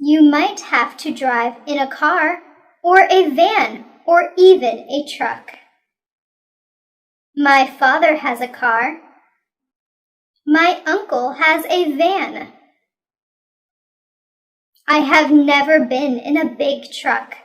You might have to drive in a car, or a van, or even a truck. My father has a car. My uncle has a van. I have never been in a big truck.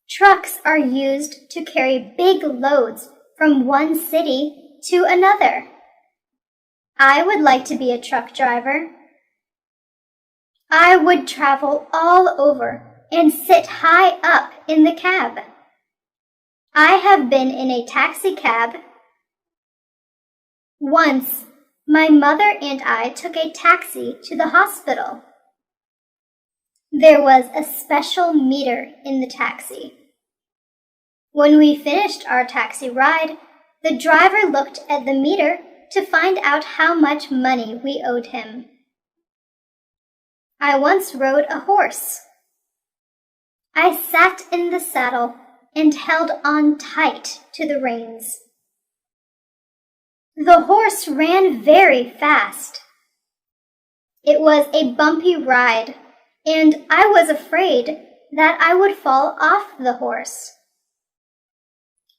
Trucks are used to carry big loads from one city to another. I would like to be a truck driver. I would travel all over and sit high up in the cab. I have been in a taxi cab. Once, my mother and I took a taxi to the hospital. There was a special meter in the taxi. When we finished our taxi ride, the driver looked at the meter to find out how much money we owed him. I once rode a horse. I sat in the saddle and held on tight to the reins. The horse ran very fast. It was a bumpy ride, and I was afraid that I would fall off the horse.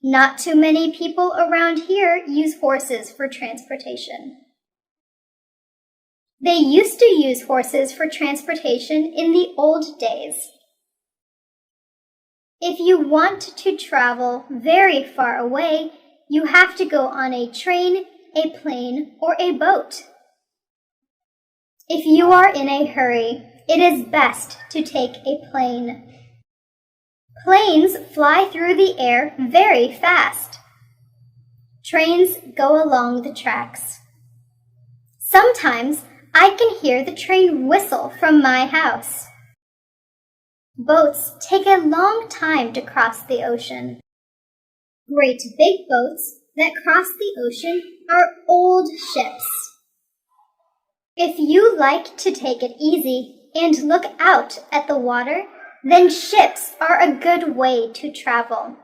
Not too many people around here use horses for transportation. They used to use horses for transportation in the old days. If you want to travel very far away, you have to go on a train, a plane, or a boat. If you are in a hurry, it is best to take a plane. Planes fly through the air very fast. Trains go along the tracks. Sometimes I can hear the train whistle from my house. Boats take a long time to cross the ocean. Great big boats that cross the ocean are old ships. If you like to take it easy and look out at the water, then ships are a good way to travel.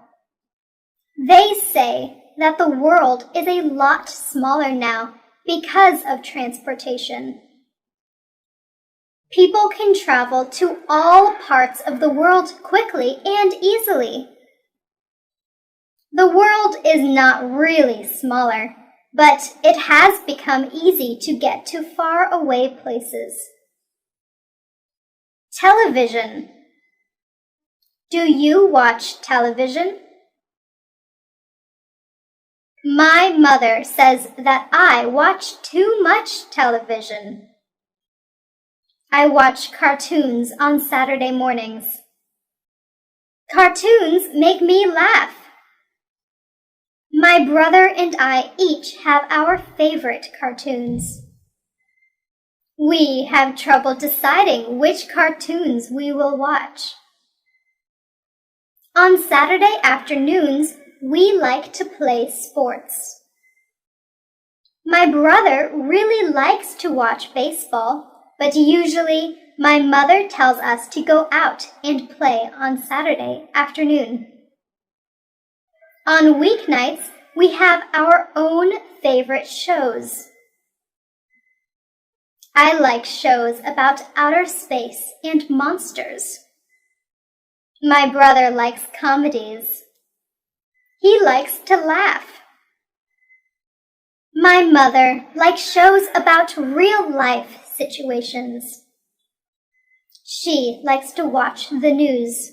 They say that the world is a lot smaller now because of transportation. People can travel to all parts of the world quickly and easily. The world is not really smaller, but it has become easy to get to far away places. Television. Do you watch television? My mother says that I watch too much television. I watch cartoons on Saturday mornings. Cartoons make me laugh. My brother and I each have our favorite cartoons. We have trouble deciding which cartoons we will watch. On Saturday afternoons, we like to play sports. My brother really likes to watch baseball, but usually my mother tells us to go out and play on Saturday afternoon. On weeknights, we have our own favorite shows. I like shows about outer space and monsters. My brother likes comedies. He likes to laugh. My mother likes shows about real-life situations. She likes to watch the news.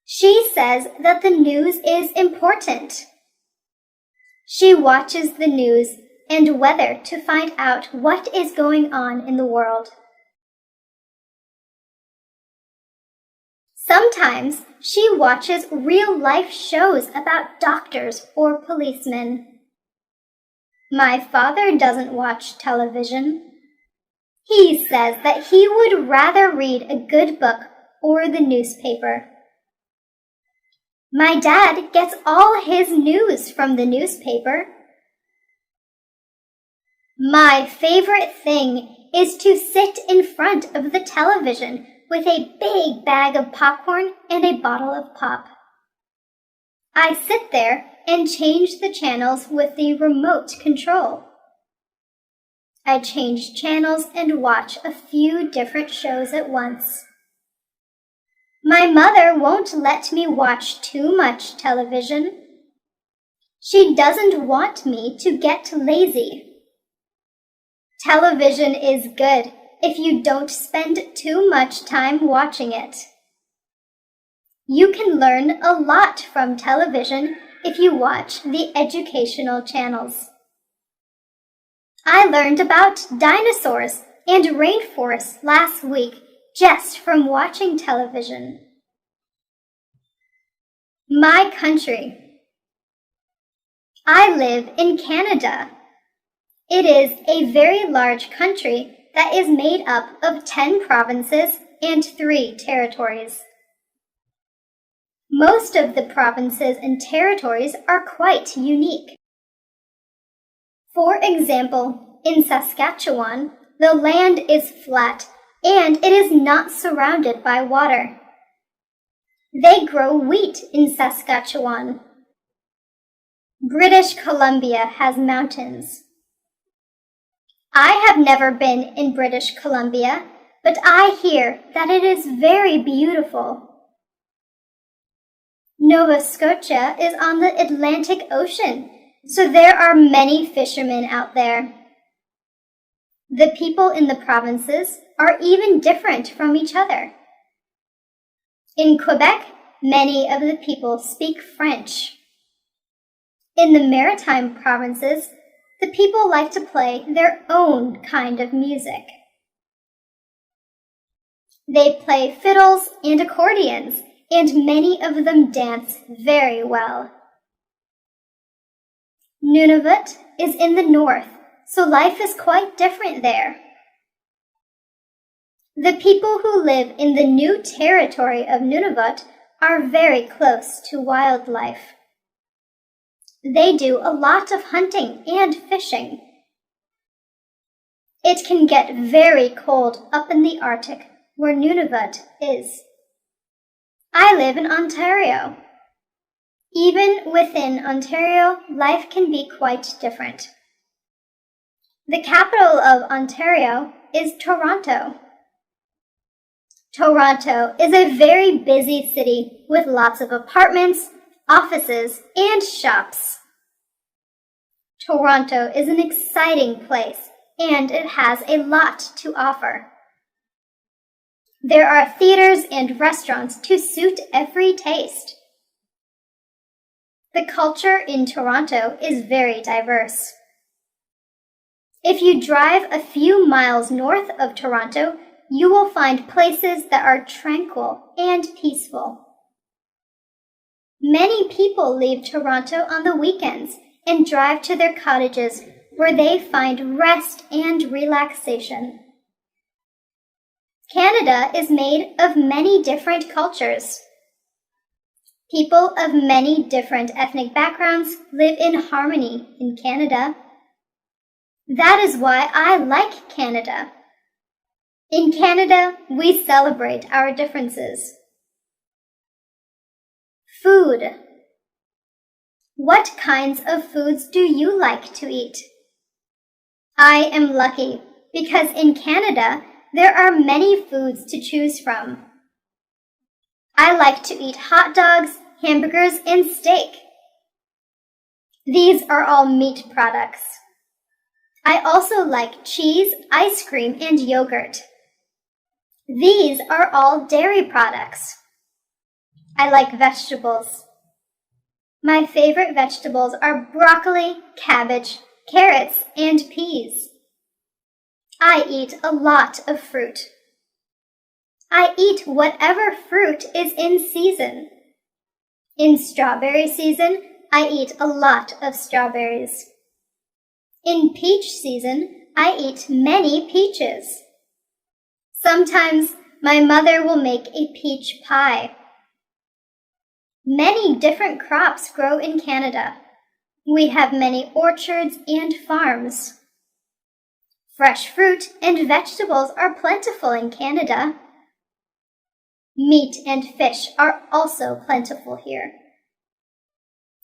She says that the news is important. She watches the news and weather to find out what is going on in the world. Sometimes she watches real-life shows about doctors or policemen. My father doesn't watch television. He says that he would rather read a good book or the newspaper. My dad gets all his news from the newspaper. My favorite thing is to sit in front of the television with a big bag of popcorn and a bottle of pop. I sit there and change the channels with the remote control. I change channels and watch a few different shows at once. My mother won't let me watch too much television. She doesn't want me to get lazy. Television is good if you don't spend too much time watching it. You can learn a lot from television if you watch the educational channels. I learned about dinosaurs and rainforests last week just from watching television. My country. I live in Canada. It is a very large country that is made up of 10 provinces and 3 territories. Most of the provinces and territories are quite unique. For example, in Saskatchewan, the land is flat and it is not surrounded by water. They grow wheat in Saskatchewan. British Columbia has mountains. I have never been in British Columbia, but I hear that it is very beautiful. Nova Scotia is on the Atlantic Ocean, so there are many fishermen out there. The people in the provinces are even different from each other. In Quebec, many of the people speak French. In the Maritime provinces, the people like to play their own kind of music. They play fiddles and accordions, and many of them dance very well. Nunavut is in the north, so life is quite different there. The people who live in the new territory of Nunavut are very close to wildlife. They do a lot of hunting and fishing. It can get very cold up in the Arctic, where Nunavut is. I live in Ontario. Even within Ontario, life can be quite different. The capital of Ontario is Toronto. Toronto is a very busy city with lots of apartments, offices, and shops. Toronto is an exciting place, and it has a lot to offer. There are theaters and restaurants to suit every taste. The culture in Toronto is very diverse. If you drive a few miles north of Toronto, you will find places that are tranquil and peaceful. Many people leave Toronto on the weekends and drive to their cottages where they find rest and relaxation. Canada is made of many different cultures. People of many different ethnic backgrounds live in harmony in Canada. That is why I like Canada. In Canada, we celebrate our differences. Food. What kinds of foods do you like to eat? I am lucky because in Canada, there are many foods to choose from. I like to eat hot dogs, hamburgers, and steak. These are all meat products. I also like cheese, ice cream, and yogurt. These are all dairy products. I like vegetables. My favorite vegetables are broccoli, cabbage, carrots, and peas. I eat a lot of fruit. I eat whatever fruit is in season. In strawberry season, I eat a lot of strawberries. In peach season, I eat many peaches. Sometimes my mother will make a peach pie. Many different crops grow in Canada. We have many orchards and farms. Fresh fruit and vegetables are plentiful in Canada. Meat and fish are also plentiful here.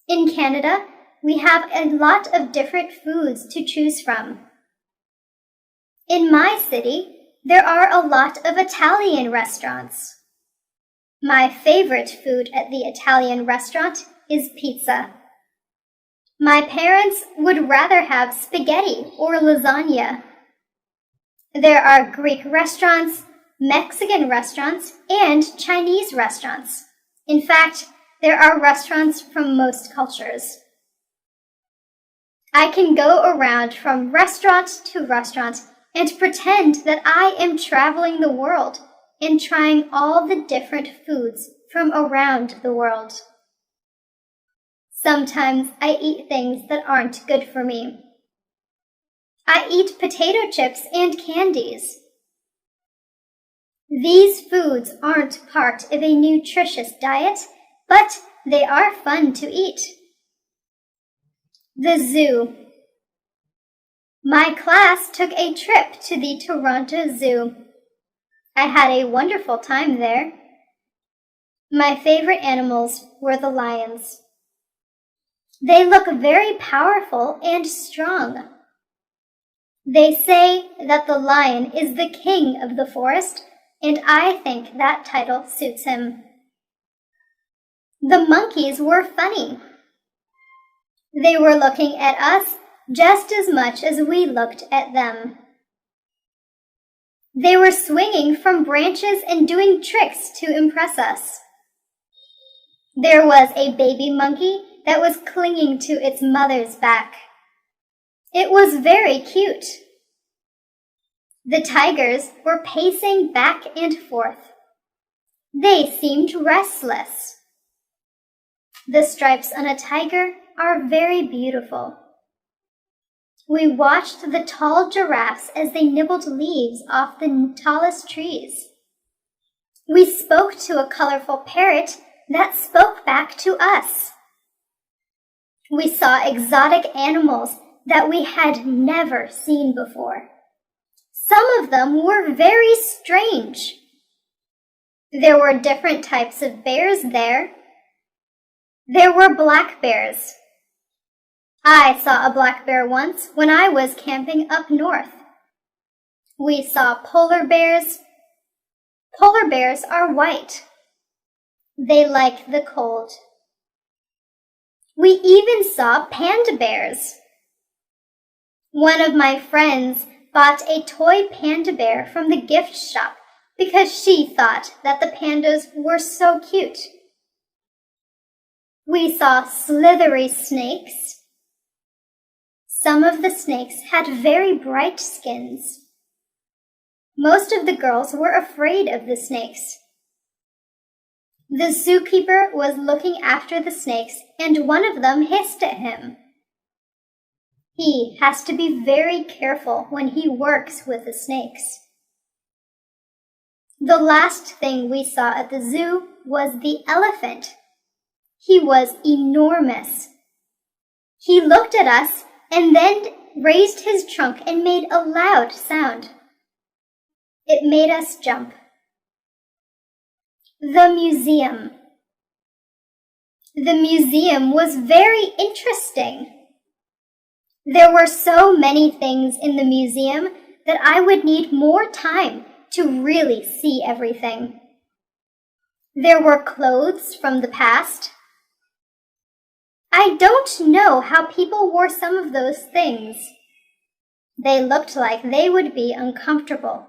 In Canada, we have a lot of different foods to choose from. In my city, there are a lot of Italian restaurants. My favorite food at the Italian restaurant is pizza. My parents would rather have spaghetti or lasagna. There are Greek restaurants, Mexican restaurants, and Chinese restaurants. In fact, there are restaurants from most cultures. I can go around from restaurant to restaurant and pretend that I am traveling the world and trying all the different foods from around the world. Sometimes I eat things that aren't good for me. I eat potato chips and candies. These foods aren't part of a nutritious diet, but they are fun to eat. The zoo. My class took a trip to the Toronto Zoo. I had a wonderful time there. My favorite animals were the lions. They look very powerful and strong. They say that the lion is the king of the forest, and I think that title suits him. The monkeys were funny. They were looking at us just as much as we looked at them. They were swinging from branches and doing tricks to impress us. There was a baby monkey that was clinging to its mother's back. It was very cute. The tigers were pacing back and forth. They seemed restless. The stripes on a tiger are very beautiful. We watched the tall giraffes as they nibbled leaves off the tallest trees. We spoke to a colorful parrot that spoke back to us. We saw exotic animals that we had never seen before. Some of them were very strange. There were different types of bears there. There were black bears. I saw a black bear once when I was camping up north. We saw polar bears. Polar bears are white. They like the cold. We even saw panda bears. One of my friends bought a toy panda bear from the gift shop because she thought that the pandas were so cute. We saw slithery snakes. Some of the snakes had very bright skins. Most of the girls were afraid of the snakes. The zookeeper was looking after the snakes, and one of them hissed at him. He has to be very careful when he works with the snakes. The last thing we saw at the zoo was the elephant. He was enormous. He looked at us and then raised his trunk and made a loud sound. It made us jump. The museum. The museum was very interesting. There were so many things in the museum that I would need more time to really see everything. There were clothes from the past. I don't know how people wore some of those things. They looked like they would be uncomfortable.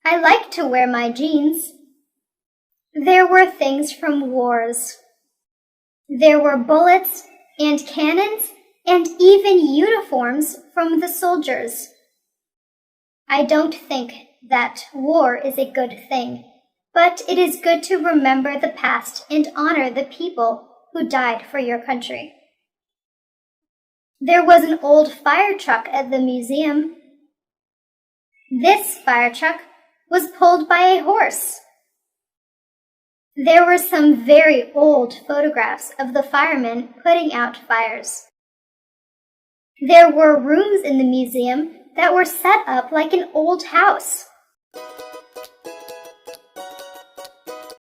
I like to wear my jeans. There were things from wars. There were bullets and cannons and even uniforms from the soldiers. I don't think that war is a good thing, but it is good to remember the past and honor the people who died for your country. There was an old fire truck at the museum. This fire truck was pulled by a horse. There were some very old photographs of the firemen putting out fires. There were rooms in the museum that were set up like an old house.